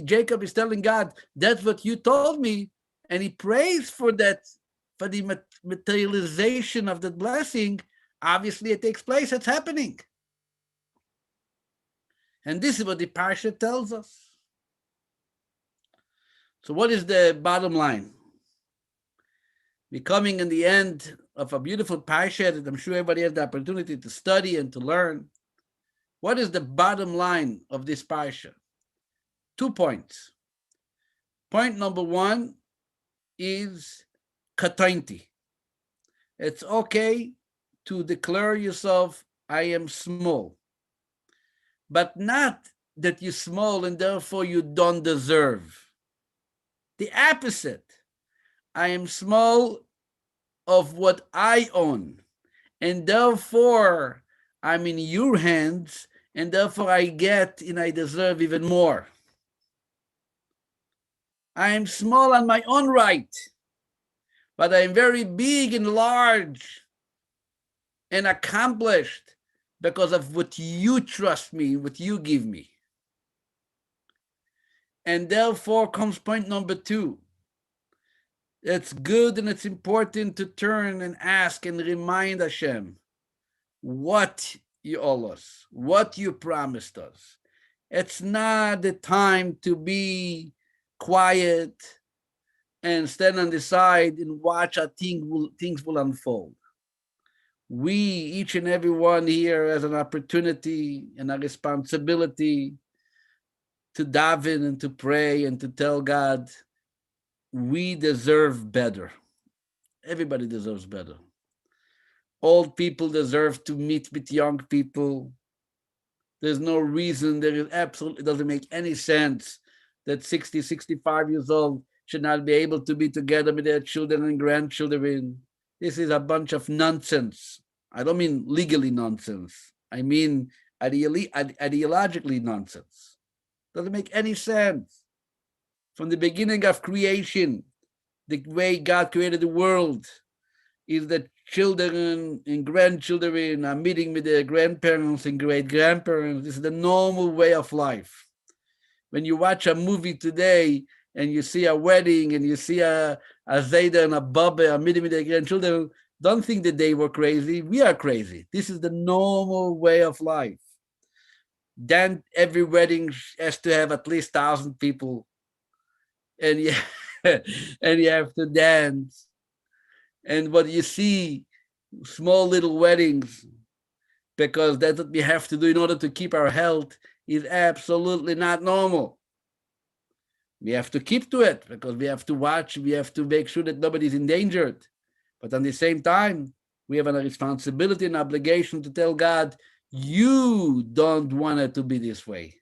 Jacob is telling God, that's what you told me, and he prays for that, for the materialization of that blessing, obviously it takes place, it's happening. And this is what the Parsha tells us. So what is the bottom line? We're coming in the end of a beautiful Parsha that I'm sure everybody has the opportunity to study and to learn. What is the bottom line of this Parsha? 2 points. Point number one is katainti. It's okay to declare yourself, I am small. But not that you're small and therefore you don't deserve. The opposite. I am small of what I own, and therefore I'm in your hands, and therefore I get and I deserve even more. I am small on my own right, but I am very big and large and accomplished because of what you trust me, what you give me. And therefore comes point number two. It's good and it's important to turn and ask and remind Hashem what you owe us, what you promised us. It's not the time to be quiet and stand on the side and watch how things will unfold. We, each and every one here, has an opportunity and a responsibility to daven and to pray and to tell God, we deserve better. Everybody deserves better. Old people deserve to meet with young people. There's no reason, it absolutely doesn't make any sense that 60, 65 years old should not be able to be together with their children and grandchildren. This is a bunch of nonsense. I don't mean legally nonsense. I mean ideologically nonsense. Doesn't make any sense. From the beginning of creation, the way God created the world is that children and grandchildren are meeting with their grandparents and great-grandparents. This is the normal way of life. When you watch a movie today and you see a wedding and you see a Zayda and a Baba are meeting with their grandchildren, don't think that they were crazy. We are crazy. This is the normal way of life. Then every wedding has to have at least 1,000 people, and you and you have to dance. And what you see, small little weddings, because that's what we have to do in order to keep our health, is absolutely not normal. We have to keep to it because we have to watch, we have to make sure that nobody's endangered. But at the same time, we have a responsibility and obligation to tell God, you don't want it to be this way.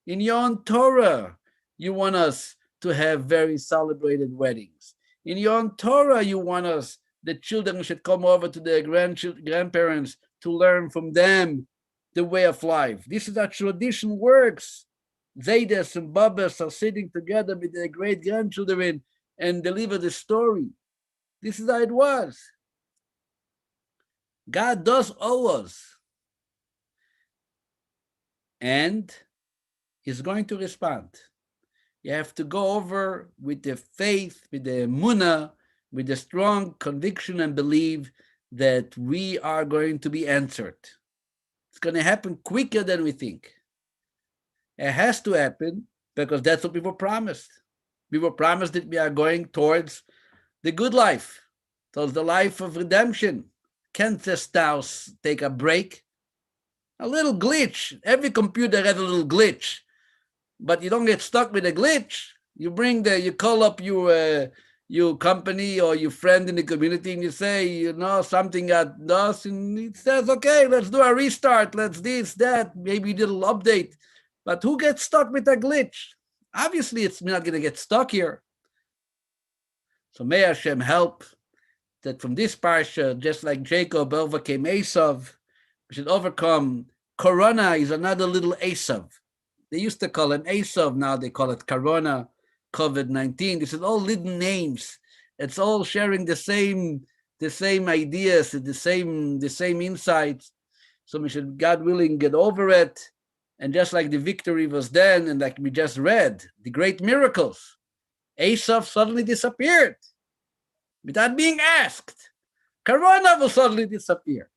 In your own Torah, you want us to have very celebrated weddings. In your own Torah, you want us, the children should come over to their grandparents to learn from them the way of life. This is how tradition works. Zaydas and Babas are sitting together with their great grandchildren and deliver the story. This is how it was. God does owe us. And He's going to respond. You have to go over with the faith, with the emunah, with the strong conviction and believe that we are going to be answered. It's going to happen quicker than we think. It has to happen because that's what we were promised. We were promised that we are going towards the good life, towards the life of redemption. Can't just now take a break? A little glitch. Every computer has a little glitch. But you don't get stuck with a glitch. You call up your company or your friend in the community and you say, something got lost, and it says, okay, let's do a restart. Let's this, that, maybe a little update. But who gets stuck with a glitch? Obviously, it's not going to get stuck here. So may Hashem help that from this Parsha, just like Jacob overcame Esav, we should overcome. Corona is another little Esav. They used to call him Esav, now they call it Corona, COVID-19. This is all little names. It's all sharing the same ideas, the same insights. So we should, God willing, get over it. And just like the victory was then, and like we just read, the great miracles, Esav suddenly disappeared without being asked. Corona will suddenly disappear.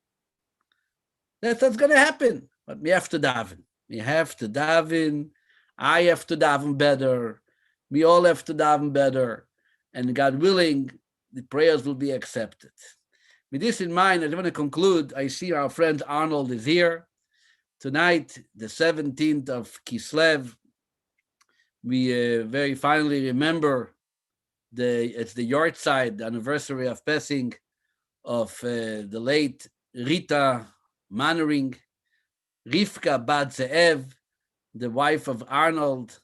That's what's going to happen. But we have to daven. We have to daven. I have to daven better. We all have to daven better. And God willing, the prayers will be accepted. With this in mind, I want to conclude. I see our friend Arnold is here. Tonight, the 17th of Kislev, we very finally remember it's the yahrzeit, the anniversary of passing of the late Rita Mannering, Rivka Bat Ze'ev, the wife of Arnold,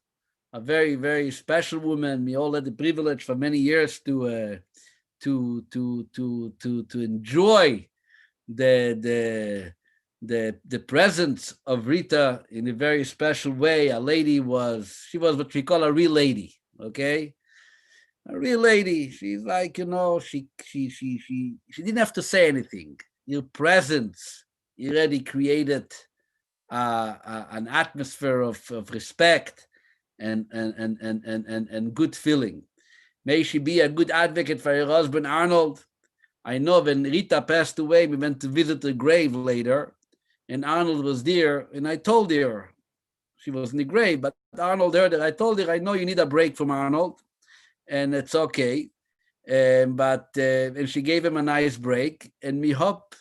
a very, very special woman. We all had the privilege for many years to enjoy the presence of Rita in a very special way. She was what we call a real lady, okay? A real lady. She's like, she didn't have to say anything. Your presence already created an atmosphere of respect and good feeling. May she be a good advocate for her husband Arnold. I know when Rita passed away, we went to visit her grave later, and Arnold was there, and I told her, she was in the grave, but Arnold heard it. I told her, I know you need a break from Arnold, and it's okay. And she gave him a nice break, and we hope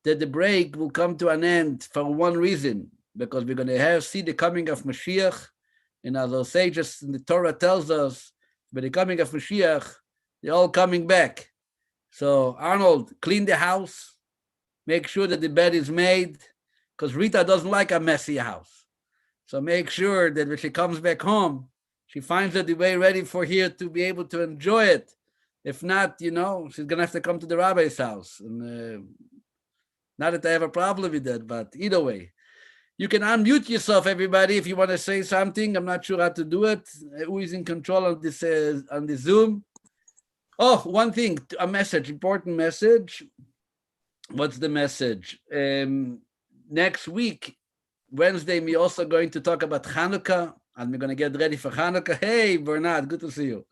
that the break will come to an end for one reason, because we're going to see the coming of Mashiach, and as our sages in the Torah tells us, by the coming of Mashiach, they're all coming back. So Arnold, clean the house, make sure that the bed is made, because Rita doesn't like a messy house. So make sure that when she comes back home, she finds it the way ready for her to be able to enjoy it. If not, she's going to have to come to the rabbi's house. And not that I have a problem with that, but either way. You can unmute yourself, everybody, if you want to say something. I'm not sure how to do it. Who is in control of this on the Zoom? Oh, one thing, a message, important message. What's the message? Next week, Wednesday, we're also going to talk about Hanukkah, and we're going to get ready for Hanukkah. Hey, Bernard, good to see you.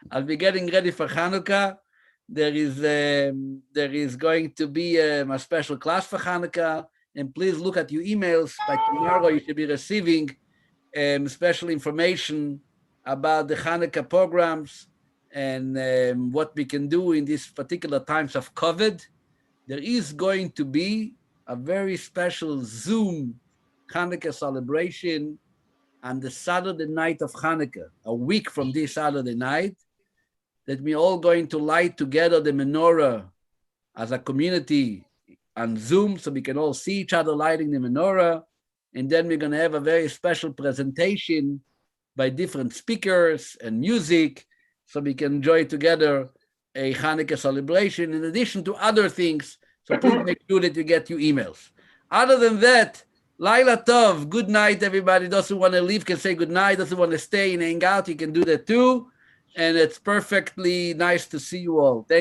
I'll be getting ready for Hanukkah. There is going to be a special class for Hanukkah, And please look at your emails. By tomorrow, you should be receiving special information about the Hanukkah programs and what we can do in these particular times of COVID. There is going to be a very special Zoom Hanukkah celebration on the Saturday night of Hanukkah, a week from this Saturday night, that we're all going to light together the menorah as a community on Zoom so we can all see each other lighting the menorah. And then we're going to have a very special presentation by different speakers and music so we can enjoy together a Hanukkah celebration in addition to other things. So please make sure that you get your emails. Other than that, Laila Tov, good night, everybody. Those who want to leave can say good night. Those who want to stay and hang out, you can do that too. And it's perfectly nice to see you all. Thank